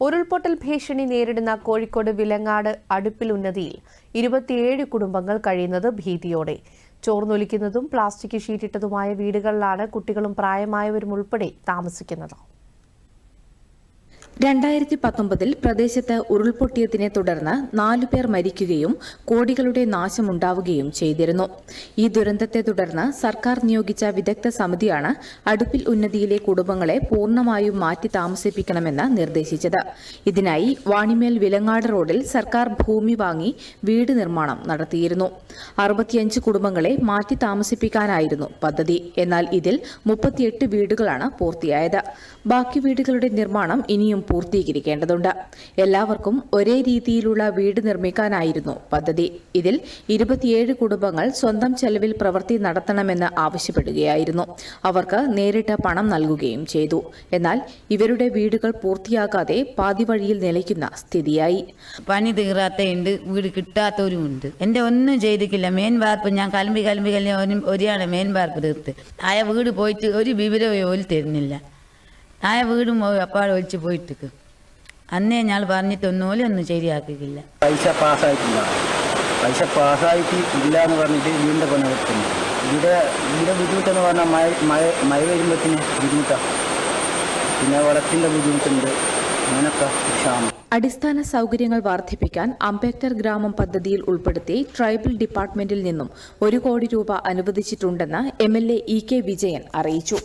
ഉരുൾപൊട്ടൽ ഭീഷണി നേരിടുന്ന കോഴിക്കോട് വിലങ്ങാട് അടുപ്പിൽ ഉന്നതിയിൽ 27 കുടുംബങ്ങൾ കഴിയുന്നത് ഭീതിയോടെ. ചോർന്നൊലിക്കുന്നതും പ്ലാസ്റ്റിക് ഷീറ്റിട്ടതുമായ വീടുകളിലാണ് കുട്ടികളും പ്രായമായവരും ഉൾപ്പെടെ താമസിക്കുന്നത്. 2019 പ്രദേശത്ത് ഉരുൾപൊട്ടിയതിനെ തുടർന്ന് 4 പേർ മരിക്കുകയും കോടികളുടെ നാശമുണ്ടാവുകയും ചെയ്തിരുന്നു. ഈ ദുരന്തത്തെ തുടർന്ന് സർക്കാർ നിയോഗിച്ച വിദഗ്ധ സമിതിയാണ് അടുപ്പിൽ ഉന്നതിയിലെ കുടുംബങ്ങളെ പൂർണ്ണമായും മാറ്റി താമസിപ്പിക്കണമെന്ന് നിർദ്ദേശിച്ചത്. ഇതിനായി വാണിമേൽ വിലങ്ങാട് റോഡിൽ സർക്കാർ ഭൂമി വാങ്ങി വീട് നിർമ്മാണം നടത്തിയിരുന്നു. 65 കുടുംബങ്ങളെ മാറ്റി താമസിപ്പിക്കാനായിരുന്നു പദ്ധതി. എന്നാൽ ഇതിൽ 38 വീടുകളാണ് പൂർത്തിയായത്. ബാക്കി വീടുകളുടെ നിർമ്മാണം ഇനിയും പൂർത്തീകരിക്കേണ്ടതുണ്ട്. എല്ലാവർക്കും ഒരേ രീതിയിലുള്ള വീട് നിർമ്മിക്കാനായിരുന്നു പദ്ധതി. ഇതിൽ 27 കുടുംബങ്ങൾ സ്വന്തം ചെലവിൽ പ്രവൃത്തി നടത്തണമെന്ന് ആവശ്യപ്പെടുകയായിരുന്നു. അവർക്ക് നേരിട്ട് പണം നൽകുകയും ചെയ്തു. എന്നാൽ ഇവരുടെ വീടുകൾ പൂർത്തിയാകാതെ പാതി വഴിയിൽ നിലയ്ക്കുന്ന സ്ഥിതിയായി. പണി തീരാത്തയുണ്ട്, വീട് കിട്ടാത്തവരുമുണ്ട്. എന്റെ ഒന്നും ചെയ്തിട്ടില്ല. മെയിൻ വാർപ്പ് ഞാൻ കലമ്പി ഒരാണ് മെയിൻ വാർപ്പ് തീർത്ത്. ആയ വീട് പോയിട്ട് ഒരു വിവരവും ഓല് തരുന്നില്ല. ആയ വീടും അപ്പാട് ഒഴിച്ച് പോയിട്ട് അന്നേ ഞാൻ പറഞ്ഞിട്ടൊന്നും ശരിയാക്കിയില്ല. പൈസ പാസ്സായിട്ടില്ല എന്ന് പറഞ്ഞിട്ട് വീടിൻ്റെ പണി നടത്തുന്നു. ഇവിടെ ബുദ്ധിമുട്ടെന്ന് പറഞ്ഞാൽ മഴ വരുമ്പോഴത്തേന് ബുദ്ധിമുട്ടാണ്. പിന്നെ വെള്ളത്തിൻ്റെ ബുദ്ധിമുട്ടുണ്ട്. അങ്ങനൊക്കെ ക്ഷാമം. അടിസ്ഥാന സൗകര്യങ്ങൾ വർദ്ധിപ്പിക്കാൻ അംബേദ്കർ ഗ്രാമം പദ്ധതിയിൽ ഉൾപ്പെടുത്തി ട്രൈബൽ ഡിപ്പാർട്ട്മെന്റിൽ നിന്നും 1 കോടി രൂപ അനുവദിച്ചിട്ടുണ്ടെന്ന് MLA EK വിജയൻ അറിയിച്ചു.